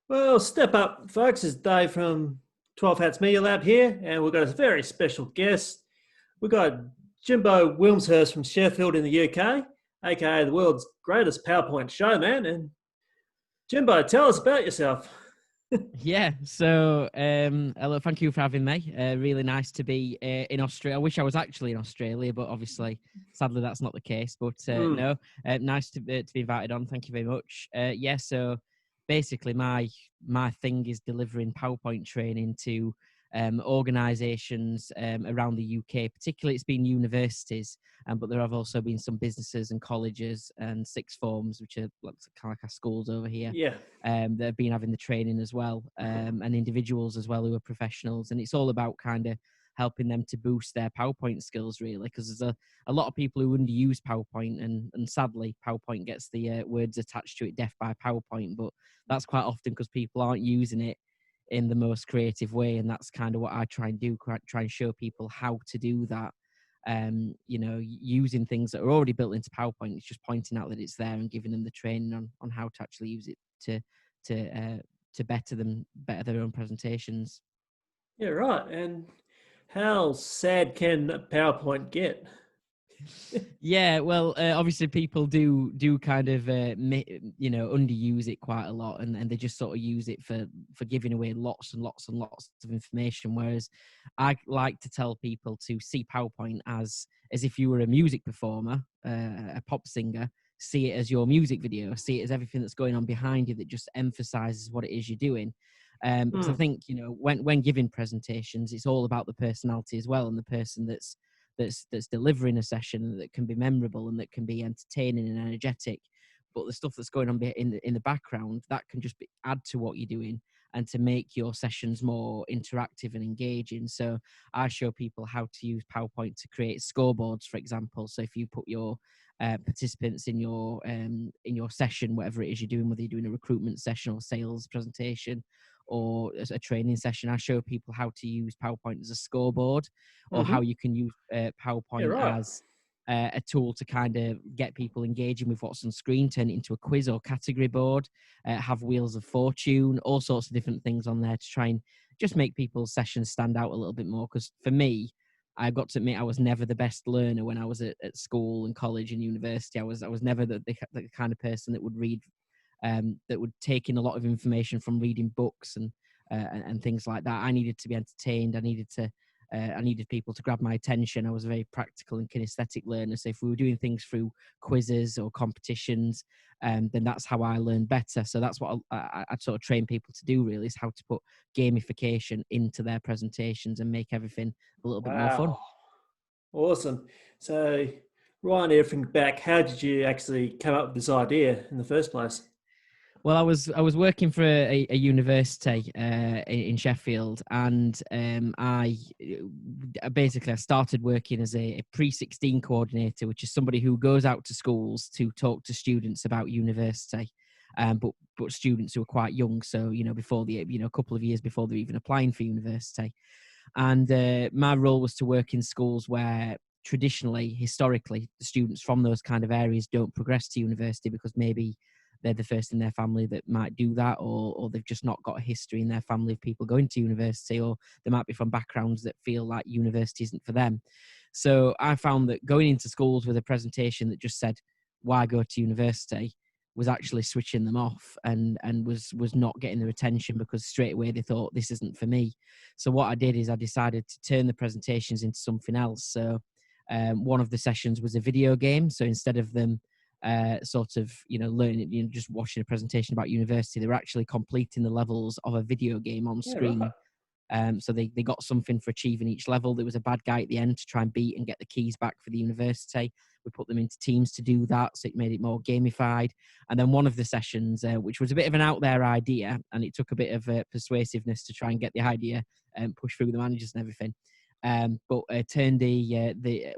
Well, step up, folks. It's Dave from 12 Hats Media Lab here, and we've got a very special guest. We've got Jimbo Wilmshurst from Sheffield in the UK, aka the world's greatest PowerPoint showman. And Jimbo, tell us about yourself. Yeah, so hello, thank you for having me. Really nice to be in Australia. I wish I was actually in Australia, but obviously, sadly, that's not the case. But no, nice to be invited on. Thank you very much. Yeah, so basically, my thing is delivering PowerPoint training to organisations around the UK. Particularly, it's been universities, but there have also been some businesses and colleges and sixth forms, which are kind of like our schools over here. Yeah. That have been having the training as well, and individuals as well who are professionals. And it's all about kind of helping them to boost their PowerPoint skills, really, because there's a lot of people who underuse PowerPoint, and sadly, PowerPoint gets the words attached to it, death by PowerPoint. But that's quite often because people aren't using it in the most creative way, and that's kind of what I try and do, try and show people how to do that. Using things that are already built into PowerPoint. It's just pointing out that it's there and giving them the training on how to actually use it to better their own presentations. Yeah, right. And how sad can PowerPoint get? Yeah, well, obviously people do kind of underuse it quite a lot, and they just sort of use it for giving away lots and lots and lots of information. Whereas I like to tell people to see PowerPoint as if you were a music performer, a pop singer. See it as your music video. See it as everything that's going on behind you that just emphasizes what it is you're doing. Because I think when giving presentations, it's all about the personality as well, and the person that's delivering a session that can be memorable and that can be entertaining and energetic. But the stuff that's going on in the background, that can just add to what you're doing and to make your sessions more interactive and engaging. So I show people how to use PowerPoint to create scoreboards, for example. So if you put your participants in your session, whatever it is you're doing, whether you're doing a recruitment session or sales presentation or a training session, I show people how to use PowerPoint as a scoreboard, or how you can use PowerPoint as a tool to kind of get people engaging with what's on screen, turn it into a quiz or category board, have wheels of fortune, all sorts of different things on there to try and just make people's sessions stand out a little bit more. Because for me, I got to admit I was never the best learner when I was at school and college and university. I was never the kind of person that would read, that would take in a lot of information from reading books and things like that. I needed to be entertained. I needed people to grab my attention. I was a very practical and kinesthetic learner. So if we were doing things through quizzes or competitions, then that's how I learned better. So that's what I'd sort of train people to do, really, is how to put gamification into their presentations and make everything a little bit more fun. Awesome. So, Ryan, everything back, how did you actually come up with this idea in the first place? Well, I was working for a university in Sheffield, and I started working as a pre-16 coordinator, which is somebody who goes out to schools to talk to students about university, but students who are quite young, so before a couple of years before they're even applying for university. And my role was to work in schools where historically, the students from those kind of areas don't progress to university because maybe they're the first in their family that might do that, or they've just not got a history in their family of people going to university, or they might be from backgrounds that feel like university isn't for them. So I found that going into schools with a presentation that just said, why go to university, was actually switching them off and was not getting their attention, because straight away they thought, this isn't for me. So what I did is I decided to turn the presentations into something else. So one of the sessions was a video game. So instead of them learning, just watching a presentation about university, they were actually completing the levels of a video game on screen. Right. So they got something for achieving each level. There was a bad guy at the end to try and beat and get the keys back for the university. We put them into teams to do that, so it made it more gamified. And then one of the sessions, which was a bit of an out there idea, and it took a bit of persuasiveness to try and get the idea and push through the managers and everything. But turned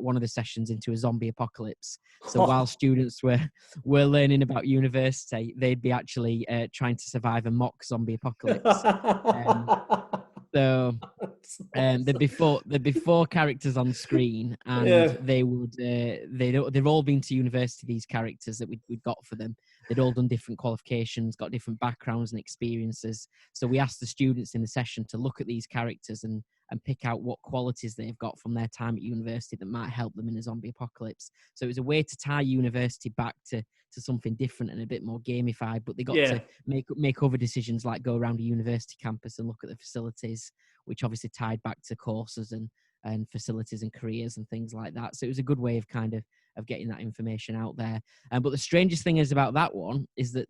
one of the sessions into a zombie apocalypse. So while students were learning about university, they'd be actually trying to survive a mock zombie apocalypse. So there'd be four characters on screen, and they've all been to university, these characters that we'd got for them, they'd all done different qualifications, got different backgrounds and experiences. So we asked the students in the session to look at these characters and pick out what qualities they've got from their time at university that might help them in a zombie apocalypse. So it was a way to tie university back to something different and a bit more gamified, but they got to make other decisions, like go around a university campus and look at the facilities, which obviously tied back to courses and facilities and careers and things like that. So it was a good way of kind of getting that information out there. But the strangest thing is about that one is that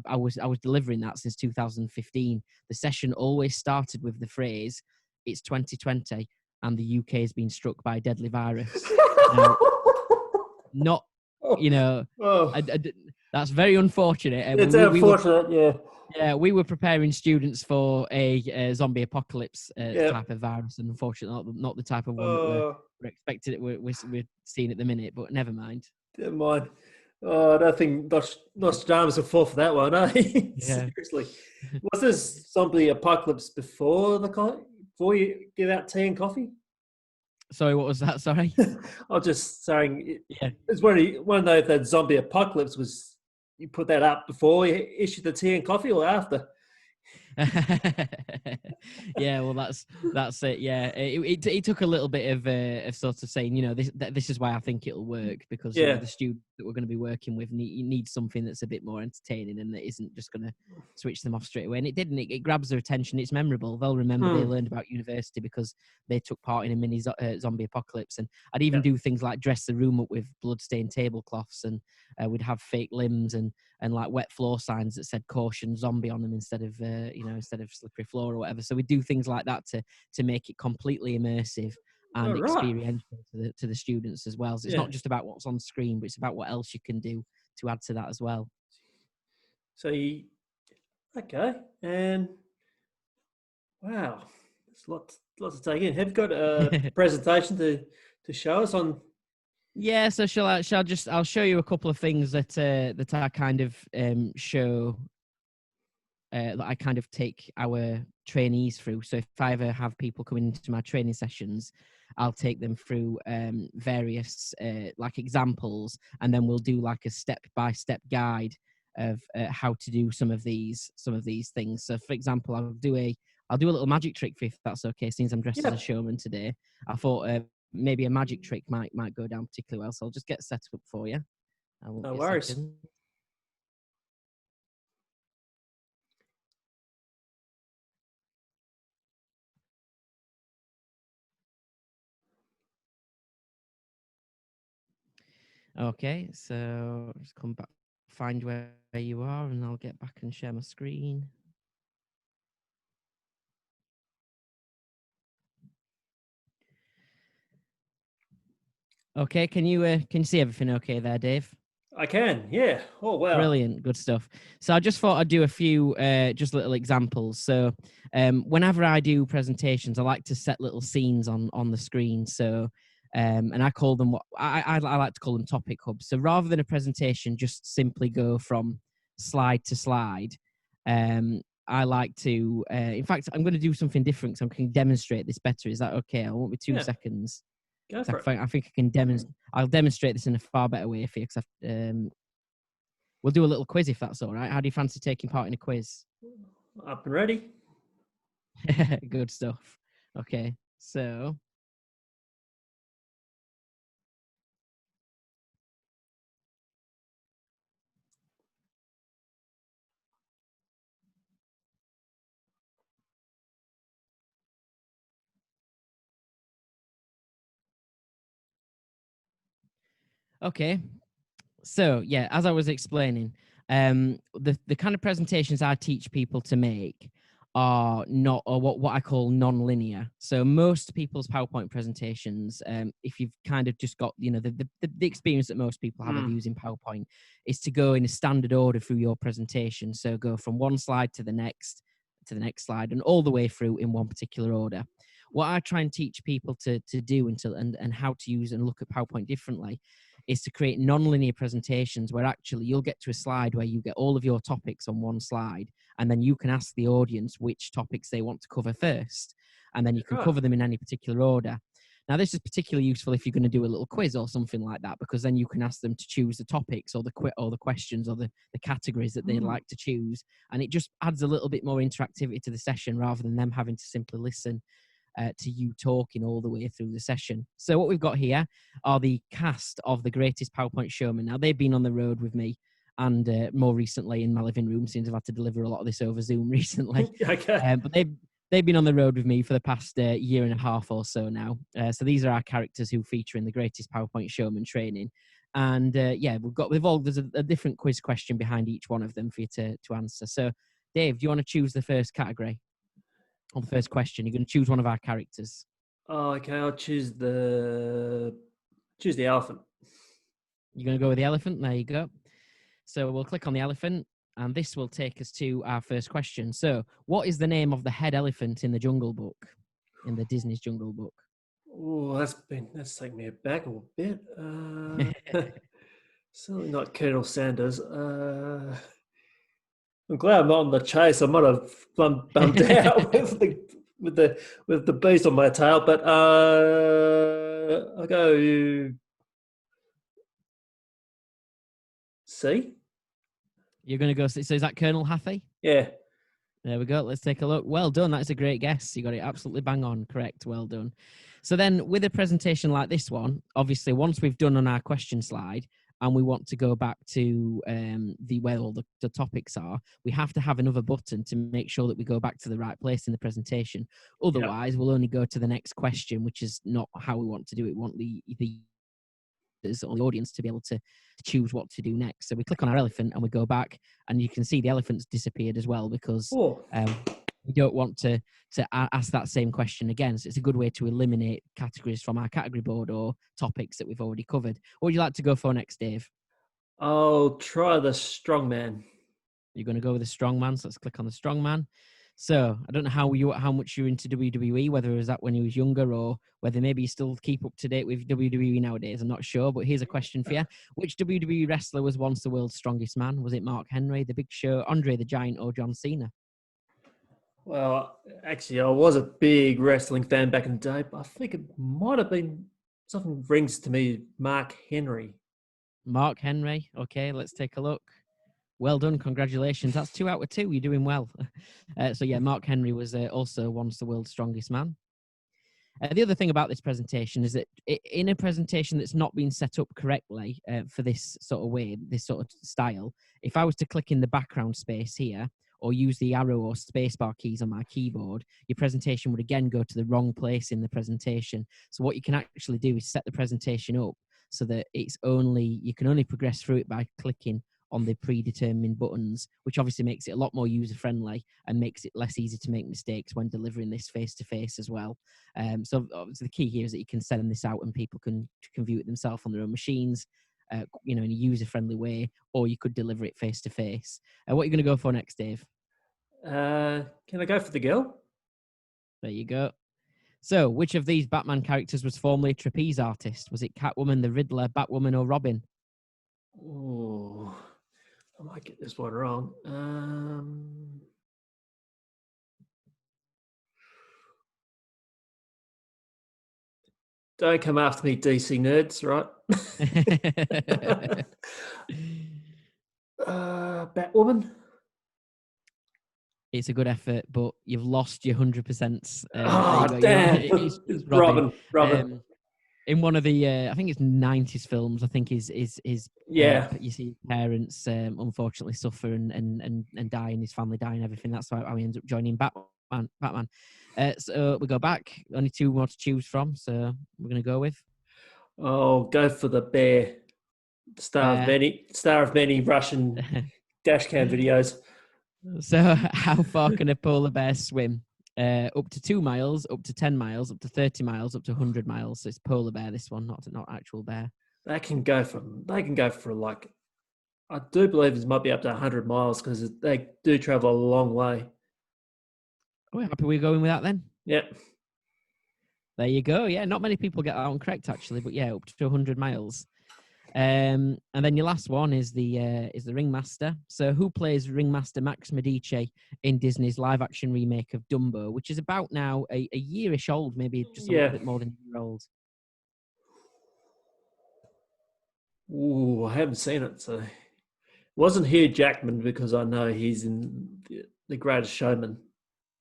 I was delivering that since 2015. The session always started with the phrase, "It's 2020 and the UK has been struck by a deadly virus." Now, not, that's very unfortunate. It's unfortunate, yeah. Yeah, we were preparing students for a zombie apocalypse type of virus, and unfortunately not the type of one that we're expected. We're seeing at the minute, but never mind. Never mind. Oh, I don't think Nostradamus will fall for that one, eh? Yeah. Seriously. Was this zombie apocalypse before you give out tea and coffee? Sorry, what was that? Sorry? I was just saying, it's one of those that zombie apocalypse was. You put that up before you issue the tea and coffee, or after? Yeah, well, that's it. Yeah, it took a little bit of sort of saying, this is why I think it'll work, because the students that we're going to be working with need something that's a bit more entertaining and that isn't just going to switch them off straight away. And it didn't. It grabs their attention. It's memorable. They'll remember they learned about university because they took part in a mini zombie apocalypse. And I'd even do things like dress the room up with blood-stained tablecloths, and we'd have fake limbs and like wet floor signs that said "caution zombie" on them instead of slippery floor or whatever. So we do things like that to make it completely immersive and experiential to the students as well. So it's not just about what's on screen, but it's about what else you can do to add to that as well. So okay, and wow, there's lots to take in. Have you got a presentation to show us on? Yeah, so I'll show you a couple of things that I kind of show. That I kind of take our trainees through. So if I ever have people coming into my training sessions, I'll take them through various like examples, and then we'll do like a step-by-step guide of how to do some of these things. So for example, I'll do a little magic trick for you, if that's okay, since I'm dressed as a showman today. I thought maybe a magic trick might go down particularly well. So I'll just get set up for you. No worries. Okay, so just come back, find where you are, and I'll get back and share my screen. Okay, can you see everything okay there, Dave? I can, yeah. Oh, wow. Brilliant, good stuff. So I just thought I'd do a few just little examples. So whenever I do presentations, I like to set little scenes on the screen. So and I call them I like to call them topic hubs. So rather than a presentation just simply go from slide to slide, I like to in fact, I'm going to do something different so I can demonstrate this better. Is that okay? I won't be 2 seconds. Go for it. I think I can demonstrate. I'll demonstrate this in a far better way for you, because we'll do a little quiz if that's all right. How do you fancy taking part in a quiz? Up and ready. Good stuff. Okay, so okay. So yeah, as I was explaining, the kind of presentations I teach people to make are not, or what I call non-linear. So most people's PowerPoint presentations, if you've kind of just got, the experience that most people have of using PowerPoint, is to go in a standard order through your presentation. So go from one slide to the next slide, and all the way through in one particular order. What I try and teach people to do and how to use and look at PowerPoint differently is to create non-linear presentations where actually you'll get to a slide where you get all of your topics on one slide, and then you can ask the audience which topics they want to cover first, and then you can cover them in any particular order. Now, this is particularly useful if you're going to do a little quiz or something like that, because then you can ask them to choose the topics or the questions or the categories that they'd like to choose. And it just adds a little bit more interactivity to the session rather than them having to simply listen to you talking all the way through the session. So what we've got here are the cast of the Greatest PowerPoint Showman. Now, they've been on the road with me and more recently in my living room, since I've had to deliver a lot of this over Zoom recently. Okay. But they've been on the road with me for the past year and a half or so now. So these are our characters who feature in the Greatest PowerPoint Showman training. And there's a different quiz question behind each one of them for you to answer. So Dave, do you want to choose the first category or the first question? You're going to choose one of our characters. Oh, okay. I'll choose the elephant. You're going to go with the elephant. There you go. So we'll click on the elephant, and this will take us to our first question. So, what is the name of the head elephant in the Jungle Book, in the Disney's Jungle Book? Oh, that's taken me aback a bit. Certainly not Colonel Sanders. I'm glad I'm not on the chase. I might have bummed out with the beast on my tail, but I'll go C. You're going to go. So is that Colonel Hathey? Yeah. There we go. Let's take a look. Well done. That's a great guess. You got it absolutely bang on. Correct. Well done. So then with a presentation like this one, obviously once we've done on our question slide and we want to go back to where all the topics are, we have to have another button to make sure that we go back to the right place in the presentation. Otherwise, we'll only go to the next question, which is not how we want to do it. We want the or the audience to be able to choose what to do next. So we click on our elephant and we go back, and you can see the elephant's disappeared as well because we don't want to ask that same question again. So it's a good way to eliminate categories from our category board or topics that we've already covered. What would you like to go for next, Dave? I'll try the strongman. You're going to go with the strongman. So let's click on the strongman. So I don't know how much you're into WWE, whether it was that when you was younger or whether maybe you still keep up to date with WWE nowadays. I'm not sure, but here's a question for you. Which WWE wrestler was once the world's strongest man? Was it Mark Henry, The Big Show, Andre the Giant, or John Cena? Well, actually, I was a big wrestling fan back in the day, but I think it might have been something rings to me, Mark Henry. Mark Henry. Okay, let's take a look. Well done. Congratulations. That's 2 out of 2. You're doing well. So yeah, Mark Henry was also once the world's strongest man. The other thing about this presentation is that in a presentation that's not been set up correctly for this sort of way, this sort of style, if I was to click in the background space here or use the arrow or spacebar keys on my keyboard, your presentation would again go to the wrong place in the presentation. So what you can actually do is set the presentation up so that you can only progress through it by clicking on the predetermined buttons, which obviously makes it a lot more user-friendly and makes it less easy to make mistakes when delivering this face-to-face as well. So obviously the key here is that you can send this out and people can view it themselves on their own machines, in a user-friendly way, or you could deliver it face-to-face. What are you going to go for next, Dave? Can I go for the girl? There you go. So which of these Batman characters was formerly a trapeze artist? Was it Catwoman, the Riddler, Batwoman, or Robin? Oh, I might get this one wrong. Don't come after me, DC nerds, right? Batwoman? It's a good effort, but you've lost your 100%. Damn. It's Robin. Robin. In one of the, I think it's 90s films, I think you see parents unfortunately suffer and die, and his family die and everything. That's how he ends up joining Batman. So we go back. Only 2 more to choose from, so we're going to go with. Oh, go for the bear. Star of many Russian dash cam videos. So how far can a polar bear swim? Up to 2 miles, up to 10 miles, up to 30 miles, up to 100 miles. So it's polar bear, this one, not actual bear. They can go for like, I do believe it might be up to 100 miles because they do travel a long way. Are we happy we're going with that then? Yep. There you go. Yeah, not many people get that one correct actually, but yeah, up to 100 miles. And then your last one is the ringmaster. So who plays Ringmaster Max Medici in Disney's live-action remake of Dumbo, which is about now a yearish old, maybe just a little bit more than a year old. Ooh, I haven't seen it, so wasn't Hugh Jackman because I know he's in the Greatest Showman.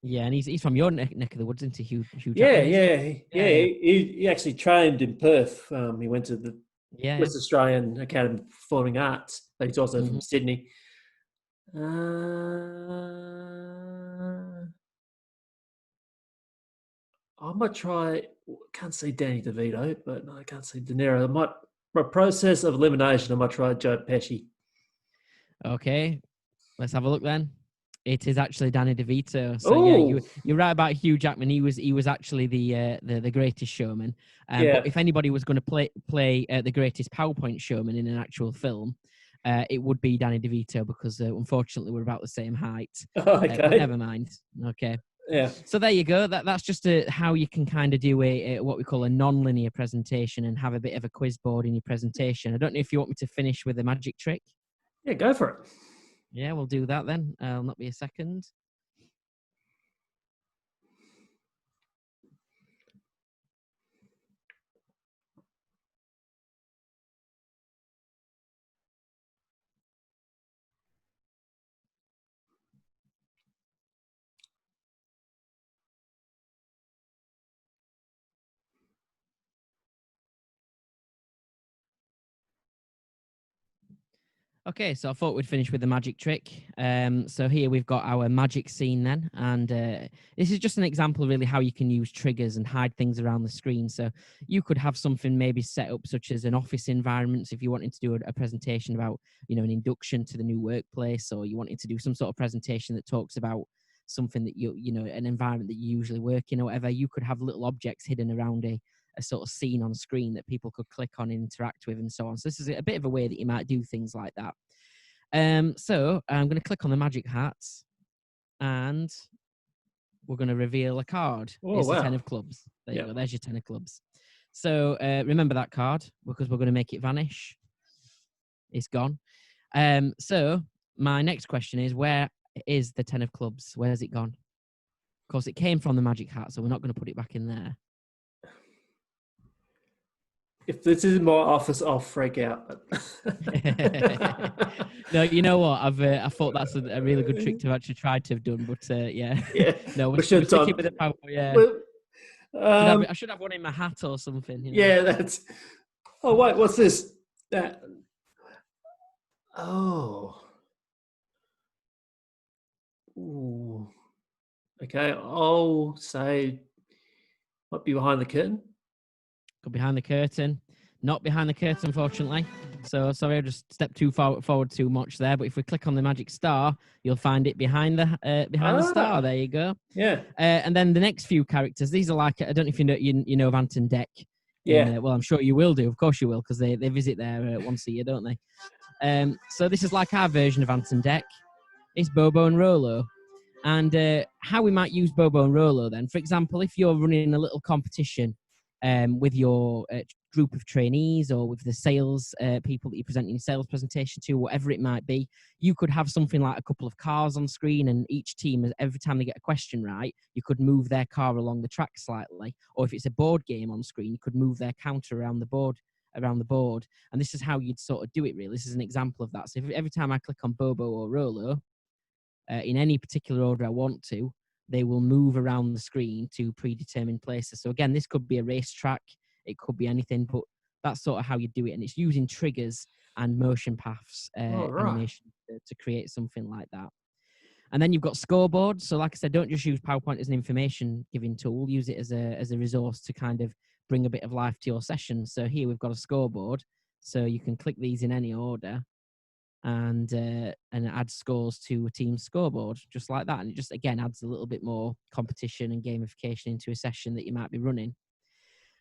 Yeah, and he's from your neck of the woods, isn't he, Hugh Yeah, Jackman? He actually trained in Perth. He went to the West Australian Academy of Performing Arts, but he's also from Sydney. I might try. Can't see Danny DeVito, but I can't see De Niro. By process of elimination, I might try Joe Pesci. Okay, let's have a look then. It is actually Danny DeVito. So yeah, you're right about Hugh Jackman. He was actually the Greatest Showman. But if anybody was going to play the Greatest PowerPoint Showman in an actual film, it would be Danny DeVito because unfortunately we're about the same height. Okay. But never mind. Okay. Yeah. So there you go. That's just how you can kind of do a what we call a non-linear presentation and have a bit of a quiz board in your presentation. I don't know if you want me to finish with a magic trick. Yeah, go for it. Yeah, we'll do that then. I'll not be a second. Okay, so I thought we'd finish with the magic trick. So here we've got our magic scene then, and this is just an example really how you can use triggers and hide things around the screen. So you could have something maybe set up such as an office environment. So if you wanted to do a presentation about, an induction to the new workplace, or you wanted to do some sort of presentation that talks about something that an environment that you usually work in or whatever, you could have little objects hidden around a sort of scene on screen that people could click on and interact with and so on. So this is a bit of a way that you might do things like that. So I'm going to click on the magic hats and we're going to reveal a card. It's the 10 of clubs. There you go. There's your 10 of clubs. So remember that card because we're going to make it vanish. It's gone. So my next question is, where is the 10 of clubs? Where has it gone? Of course, it came from the magic hat, so we're not going to put it back in there. If this isn't my office, I'll freak out. No, you know what? I thought that's a really good trick to actually try to have done, but yeah. No, we're sticking with the power. Yeah. I should have one in my hat or something. Yeah, that's. Oh wait, what's this? That. Oh. Ooh. Okay, I'll say. Might be behind the curtain. Go behind the curtain. Not behind the curtain, unfortunately. So sorry, I just stepped too forward too much there. But if we click on the magic star, you'll find it behind the star. There you go. Yeah. And then the next few characters. These are like, I don't know if you know of Ant and Dec. Yeah. Well, I'm sure you will do. Of course you will, because they visit there once a year, don't they? So this is like our version of Ant and Dec. It's Bobo and Rolo. And how we might use Bobo and Rolo then, for example, if you're running a little competition with your group of trainees or with the sales people that you're presenting your sales presentation to, whatever it might be, you could have something like a couple of cars on screen, and each team, every time they get a question right, you could move their car along the track slightly. Or if it's a board game on screen, you could move their counter around the board. And this is how you'd sort of do it, really. This is an example of that. So if every time I click on Bobo or Rolo, in any particular order I want to, they will move around the screen to predetermined places. So again, this could be a racetrack, it could be anything, but that's sort of how you do it. And it's using triggers and motion paths animation to create something like that. And then you've got scoreboards. So like I said, don't just use PowerPoint as an information giving tool, use it as a resource to kind of bring a bit of life to your session. So here we've got a scoreboard. So you can click these in any order and add scores to a team's scoreboard, just like that. And it just, again, adds a little bit more competition and gamification into a session that you might be running.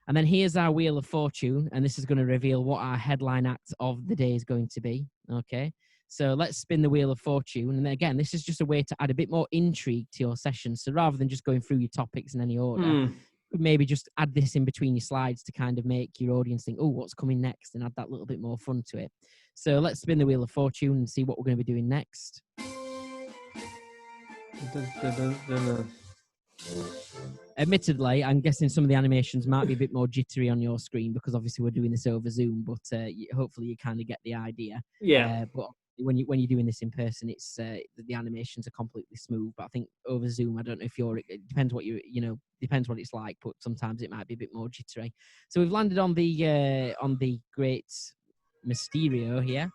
And then here's our Wheel of Fortune, and this is going to reveal what our headline act of the day is going to be. Okay, so let's spin the Wheel of Fortune. And then again, this is just a way to add a bit more intrigue to your session. So rather than just going through your topics in any order, could maybe just add this in between your slides to kind of make your audience think, oh, what's coming next, and add that little bit more fun to it. So let's spin the wheel of fortune and see what we're going to be doing next. Admittedly, I'm guessing some of the animations might be a bit more jittery on your screen because obviously we're doing this over Zoom, but hopefully you kind of get the idea. Yeah. But when you're doing this in person, it's the animations are completely smooth. But I think over Zoom, I don't know if it depends what depends what it's like, but sometimes it might be a bit more jittery. So we've landed on the Great Mysterio here.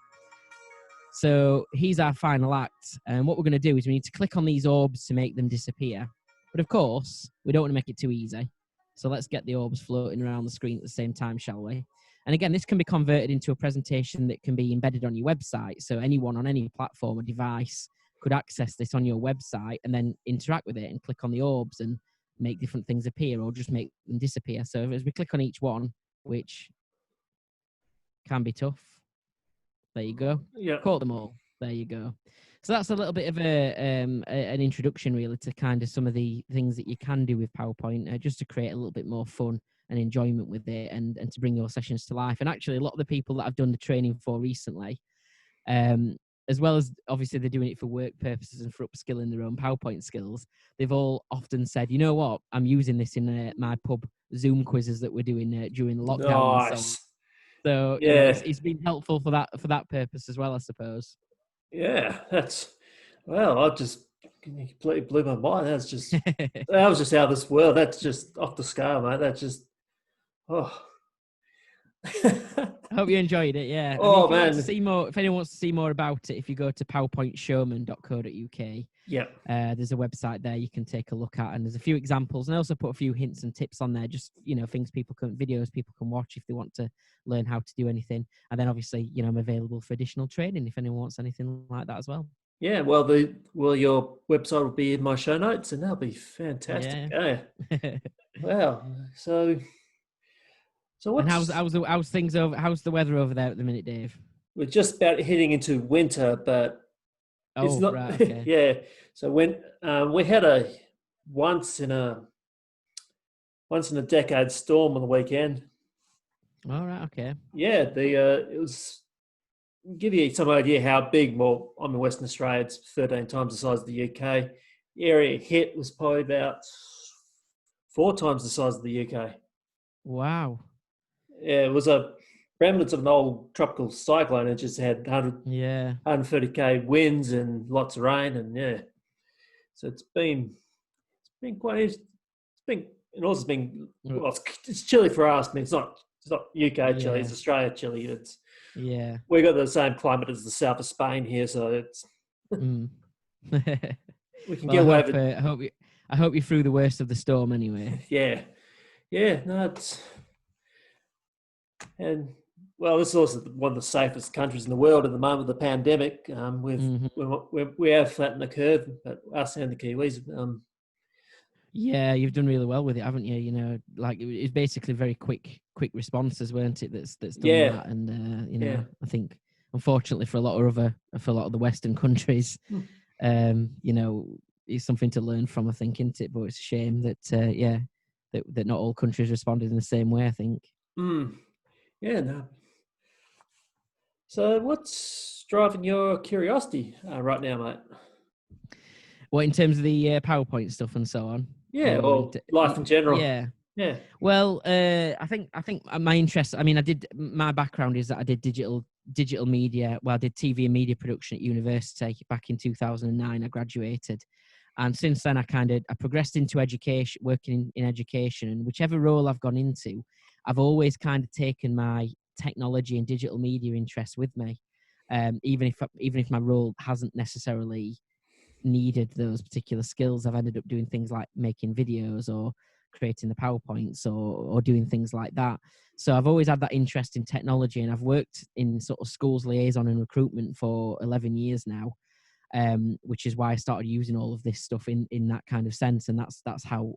So he's our final act. And what we're going to do is we need to click on these orbs to make them disappear. But of course, we don't want to make it too easy. So let's get the orbs floating around the screen at the same time, shall we? And again, this can be converted into a presentation that can be embedded on your website. So anyone on any platform or device could access this on your website and then interact with it and click on the orbs and make different things appear or just make them disappear. So as we click on each one, which can be tough. There you go. Yeah. Caught them all. There you go. So that's a little bit of an introduction, really, to kind of some of the things that you can do with PowerPoint, just to create a little bit more fun and enjoyment with it, and to bring your sessions to life. And actually, a lot of the people that I've done the training for recently, as well as obviously they're doing it for work purposes and for upskilling their own PowerPoint skills, they've all often said, you know what, I'm using this in my pub Zoom quizzes that we're doing during the lockdown. Nice. And so on. So yeah, it's been helpful for that purpose as well, I suppose. Yeah, I just completely blew my mind. That was just out of this world. That's just off the scale, mate. That's just, oh. I hope you enjoyed it. Yeah. Oh, man. man. If anyone wants to see more about it, if you go to powerpointshowman.co.uk, there's a website there you can take a look at, and there's a few examples, and I also put a few hints and tips on there, just things videos people can watch if they want to learn how to do anything. And then obviously, I'm available for additional training if anyone wants anything like that as well. Yeah, well, your website will be in my show notes, and that'll be fantastic. Yeah. Wow. So what's... And how's things over? How's the weather over there at the minute, Dave? We're just about heading into winter, but it's not. Right, okay. Yeah. So when we had a once in a decade storm on the weekend. All right. Okay. Yeah. It was, give you some idea how big. Well, I'm in Western Australia. It's 13 times the size of the UK. The area hit was probably about 4 times the size of the UK. Wow. Yeah, it was a remnants of an old tropical cyclone. It just had 130k winds and lots of rain, and so it's been quite. It's been it's chilly for us. I mean, it's not UK chilly. It's Australia chilly. We got the same climate as the south of Spain here, so it's we can get away with it. I hope you're through the worst of the storm anyway. Yeah. No, it's. And well, this is also one of the safest countries in the world at the moment. The pandemic, we have flattened the curve, but us and the Kiwis. Yeah, you've done really well with it, haven't you? Like it's basically very quick responses, weren't it? That's done that, and I think unfortunately for a lot of the Western countries, it's something to learn from. I think, isn't it? But it's a shame that that not all countries responded in the same way, I think. Yeah, no. So what's driving your curiosity right now, mate? Well, in terms of the PowerPoint stuff and so on. Yeah, or life in general. Yeah. Well, I think my interest. I mean, my background is that I did digital media. Well, I did TV and media production at university back in 2009. I graduated, and since then I progressed into education, working in education, and whichever role I've gone into, I've always kind of taken my technology and digital media interests with me, even if my role hasn't necessarily needed those particular skills. I've ended up doing things like making videos or creating the PowerPoints or doing things like that. So I've always had that interest in technology, and I've worked in sort of schools liaison and recruitment for 11 years now, which is why I started using all of this stuff in that kind of sense, and that's how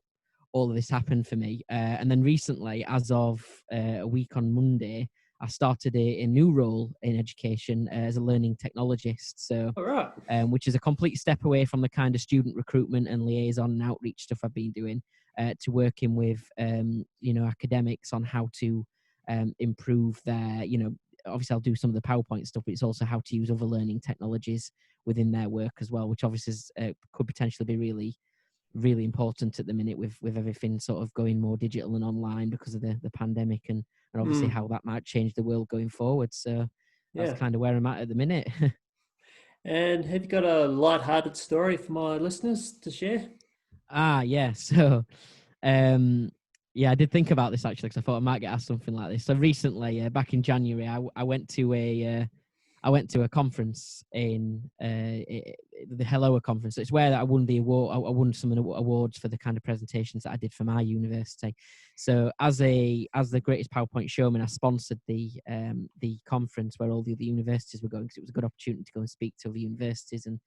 all of this happened for me. And then recently, as of a week on Monday, I started a new role in education as a learning technologist. So, All right. which is a complete step away from the kind of student recruitment and liaison and outreach stuff I've been doing, to working with, academics on how to improve their, obviously I'll do some of the PowerPoint stuff, but it's also how to use other learning technologies within their work as well, which obviously could potentially be really, really important at the minute with everything sort of going more digital and online because of the pandemic and obviously how that might change the world going forward. So that's kind of where I'm at the minute. And have you got a light-hearted story for my listeners to share? Yeah. So, I did think about this actually because I thought I might get asked something like this. So recently, back in January, I went to a conference in the Helloa conference. It's where I won the award. I won some awards for the kind of presentations that I did for my university. So as the Greatest PowerPoint Showman, I sponsored the conference where all the other universities were going, because it was a good opportunity to go and speak to other universities and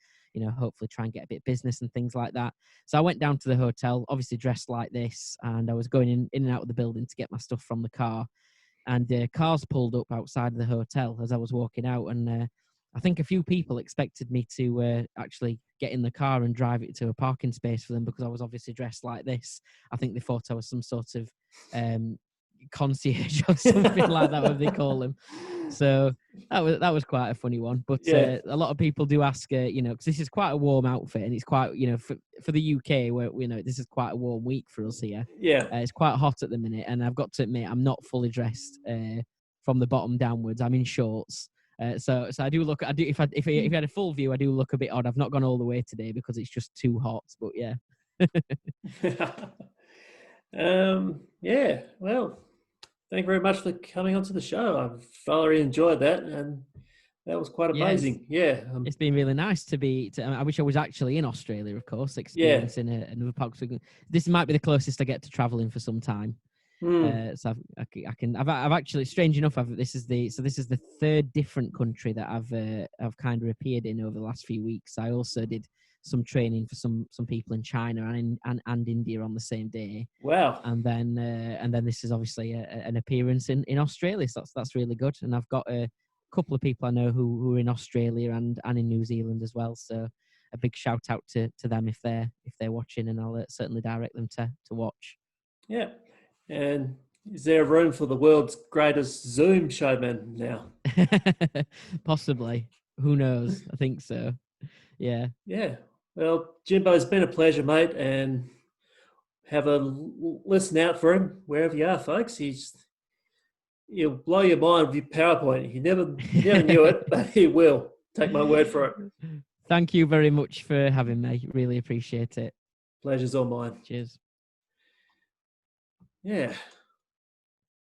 hopefully try and get a bit of business and things like that. So I went down to the hotel, obviously dressed like this, and I was going in and out of the building to get my stuff from the car. And cars pulled up outside of the hotel as I was walking out, and I think a few people expected me to actually get in the car and drive it to a parking space for them because I was obviously dressed like this. I think they thought I was some sort of concierge or something like that, what they call them. So that was quite a funny one. But a lot of people do ask, because this is quite a warm outfit, and it's quite, for the UK, where this is quite a warm week for us here. Yeah. It's quite hot at the minute, and I've got to admit, I'm not fully dressed from the bottom downwards. I'm in shorts. So I do look. If you had a full view, I do look a bit odd. I've not gone all the way today because it's just too hot. But yeah. Well, thank you very much for coming onto the show. I've thoroughly enjoyed that, and that was quite amazing. It's been really nice to be. I wish I was actually in Australia, of course, experiencing another podcast. This might be the closest I get to traveling for some time. So I've actually, strange enough, this is the third different country that I've kind of appeared in over the last few weeks. I also did some training for some people in China and India on the same day. Wow! And then this is obviously an appearance in Australia. So that's really good. And I've got a couple of people I know who are in Australia and in New Zealand as well. So a big shout out to them if they're watching, and I'll certainly direct them to watch. Yeah. And is there room for the world's greatest Zoom showman now? Possibly. Who knows? I think so. Yeah. Yeah. Well, Jimbo, it's been a pleasure, mate, and have a listen out for him wherever you are, folks. He'll blow your mind with your PowerPoint. You never knew it, but he will. Take my word for it. Thank you very much for having me. Really appreciate it. Pleasure's all mine. Cheers. Yeah.